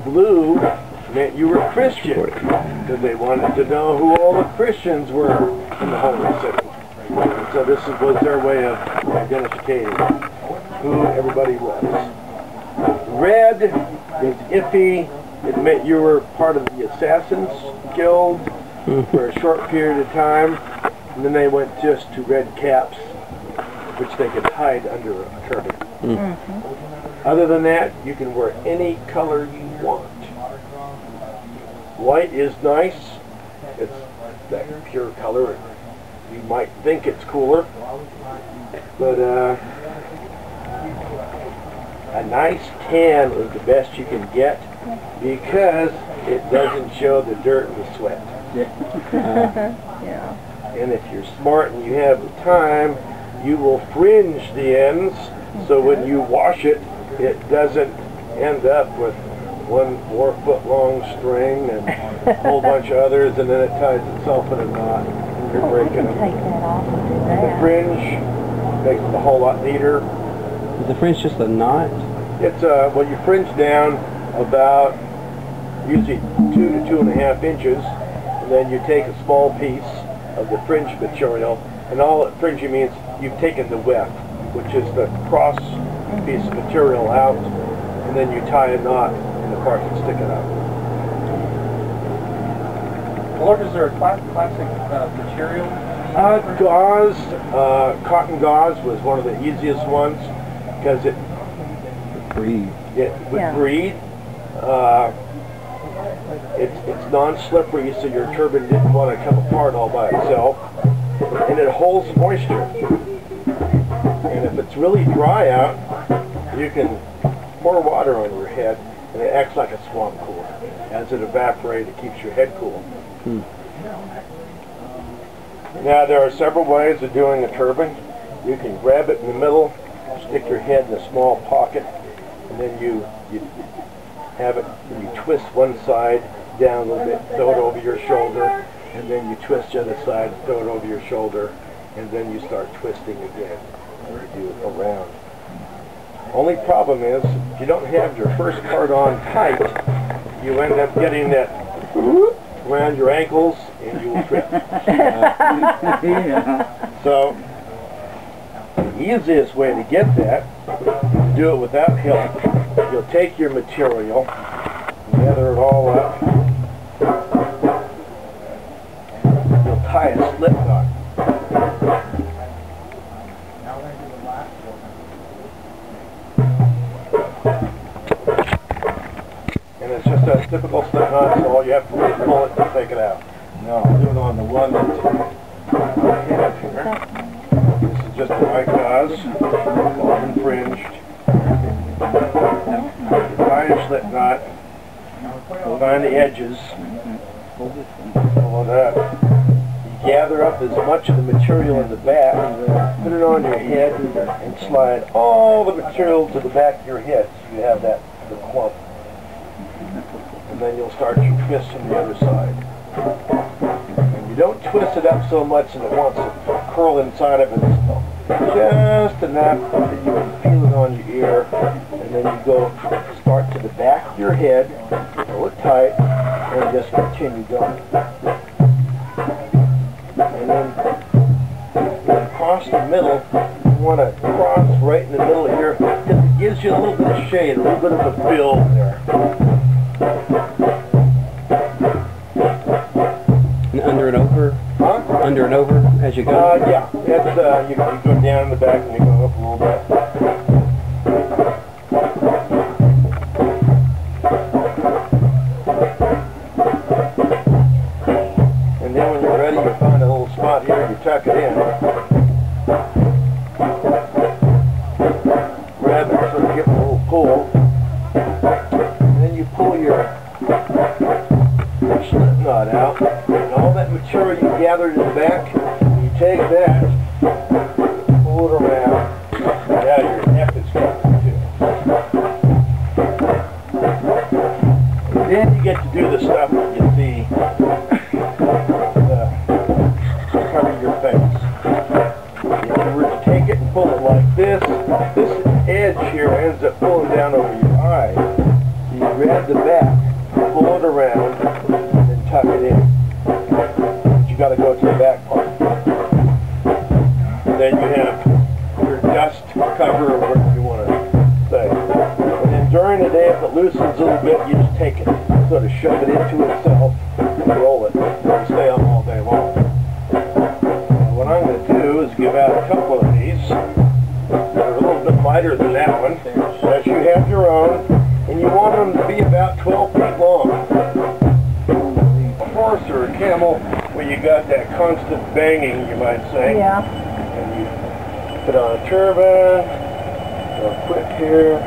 blue meant you were Christian, because they wanted to know who all the Christians were in the Holy City. So this was their way of identifying who everybody was. Red was iffy. It meant you were part of the Assassins Guild for a short period of time, and then they went just to red caps, which they could hide under a turban. Other than that, you can wear any color you want. White is nice. It's that pure color. You might think it's cooler, but a nice tan is the best you can get because it doesn't show the dirt and the sweat. And if you're smart and you have the time, you will fringe the ends so when you wash it, it doesn't end up with one 4-foot-long string and a whole bunch of others, and then it ties itself in a knot. You're breaking them. Take that off and do that. The fringe makes it a whole lot neater. Is the fringe just a knot? It's well, you fringe down about usually 2 to 2.5 inches, and then you take a small piece of the fringe material, and all that fringing means you've taken the weft, which is the cross piece of material out, and then you tie a knot in the part that's sticking out. Lord, is there a classic material? Gauze, cotton gauze was one of the easiest ones because it would breathe. It's non-slippery, so your turban didn't want to come apart all by itself, and it holds moisture. And if it's really dry out, you can pour water on your head, and it acts like a swamp cooler. As it evaporates, it keeps your head cool. Now there are several ways of doing a turban. You can grab it in the middle, stick your head in a small pocket, and then you have it, and you twist one side down a little bit, throw it over your shoulder, and then you twist the other side, throw it over your shoulder, and then you start twisting again, or you do it around. Only problem is, if you don't have your first part on tight, you end up getting that around your ankles, and you will trip. So, the easiest way to get that is to do it without help. You'll take your material, gather it all up, you'll tie a slip knot. And it's just a typical slip knot, so all you have to do is pull it and take it out. Now I'll do it on the one that I have here. This is just a white gauze, all infringed. Tie your slip knot, find the edges, pull it up. You gather up as much of the material in the back, put it on your head, and slide all the material to the back of your head so you have the clump. And then you'll start your twist from the other side. And you don't twist it up so much that it wants to curl inside of it. Just enough that you can feel it on your ear, and then you go start to the back of your head, pull it tight, and just continue going. And then across the middle, you want to cross right in the middle here, because it gives you a little bit of shade, a little bit of a build there. And under and over? Huh? Under and over as you go? Yeah. It's, you go down in the back and you go up a little bit. And then when you're ready, you find a little spot here, you tuck it in. Grab it so you get a little pull. And then you pull your slip knot out. And all that material you gathered in the back, you take that, pull it around, and now your neck is covered too. And then you get to do the stuff that you see, cover your face. If you were to take it and pull it like this edge here ends up pulling down over your eye. So you grab the back, pull it around, and tuck it in. But you got to go to the back part. And then you have your dust cover, or whatever you want to say. And then during the day, if it loosens a little bit, you just take it, sort of shove it into itself, and roll it, and stay on all day long. What I'm going to do is give out a couple of these. They're a little bit lighter than that one. But you have your own, and you want them to be about 12 feet long. A horse or a camel, where you got that constant banging, you might say. Yeah. And you put on a turban, real quick here.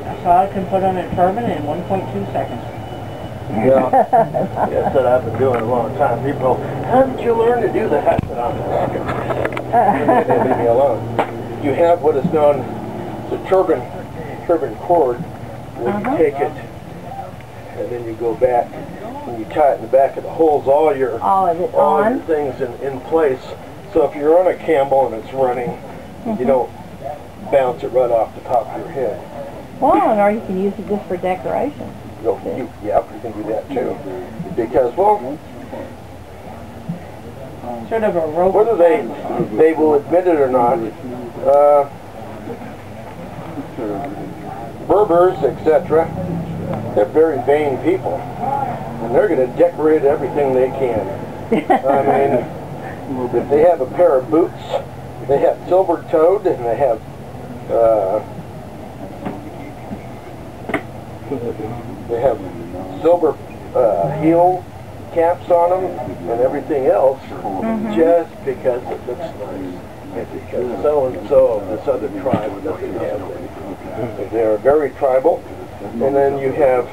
Asad can put on a turban in 1.2 seconds. Yeah, that's what I've been doing a long time. People go, how did you learn to do that? I said, I'm rocking. They leave me alone. You have what is known as a turban cord, where you take it, and then you go back, and you tie it in the back of the holes, all your things in place. So if you're on a camel and it's running, you don't bounce it right off the top of your head. Well, or you can use it just for decoration. You can do that too. Because, well, Sort of a rope. whether they will admit it or not, Berbers, etc., they're very vain people. And they're going to decorate everything they can. I mean, if they have a pair of boots, they have silver-toed, and they have silver heel caps on them and everything else, just because it looks nice. And because so-and-so of this other tribe doesn't have them. They're very tribal. And then you have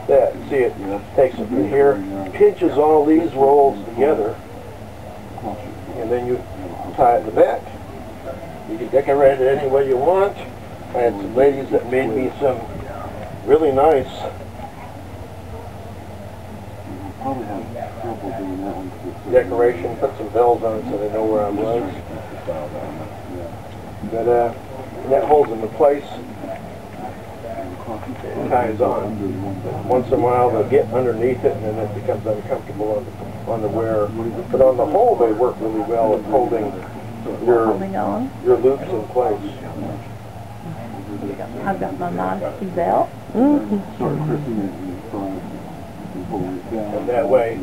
that. See, it takes it from here, pinches all these rolls together, and then you tie it in the back. You can decorate it any way you want. I had some ladies that made me some really nice decoration, put some bells on it so they know where I was. But that holds them in place. It ties on. Once in a while they'll get underneath it and then it becomes uncomfortable on the wearer. But on the whole they work really well at holding your loops in place. I've got my modesty belt. And that way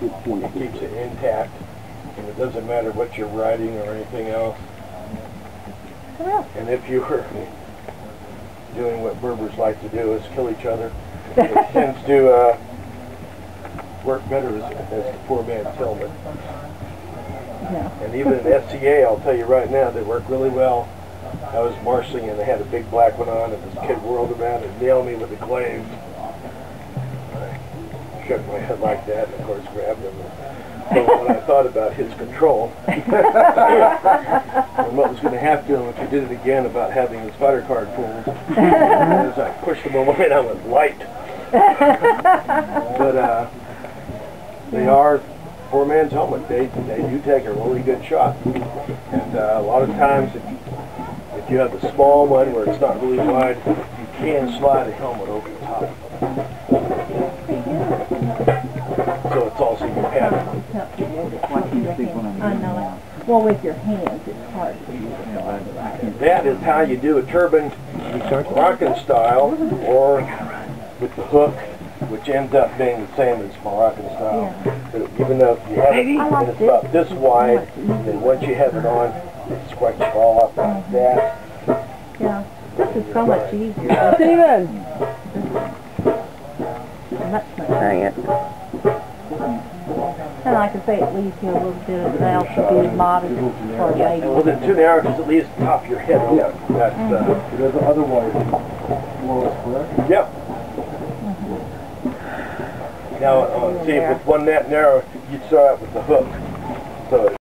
it keeps it intact, and it doesn't matter what you're riding or anything else. And if you were doing what Berbers like to do, is kill each other, it tends to work better as the poor man's helmet. And even in SCA, I'll tell you right now, they work really well. I was marshalling and they had a big black one on, and this kid whirled around and nailed me with a glaive. I shook my head like that and of course grabbed him. So when I thought about his control and what was going to happen to him if he did it again about having his fighter card pulled, as I pushed him away and I went light. But they are poor man's helmet. They do take a really good shot. And a lot of times if you have the small one where it's not really wide, you can slide a helmet over the top. So it's also compatible. I know. Well, with your hands, it's hard to use it. That is how you do a turban Moroccan style, or with the hook, which ends up being the same as Moroccan style. But even though if you have it and it's about this wide, then once you have it on, it scratches all up like that. Yeah, this is so much easier. Steven! Much Dang it. And like I say, it leaves you a little bit of belt to be modest for a lady. Well, then too narrow because it leaves the top of your head open. That's otherwise Yep. Now, see, with one that narrow, you'd start out with the hook. So it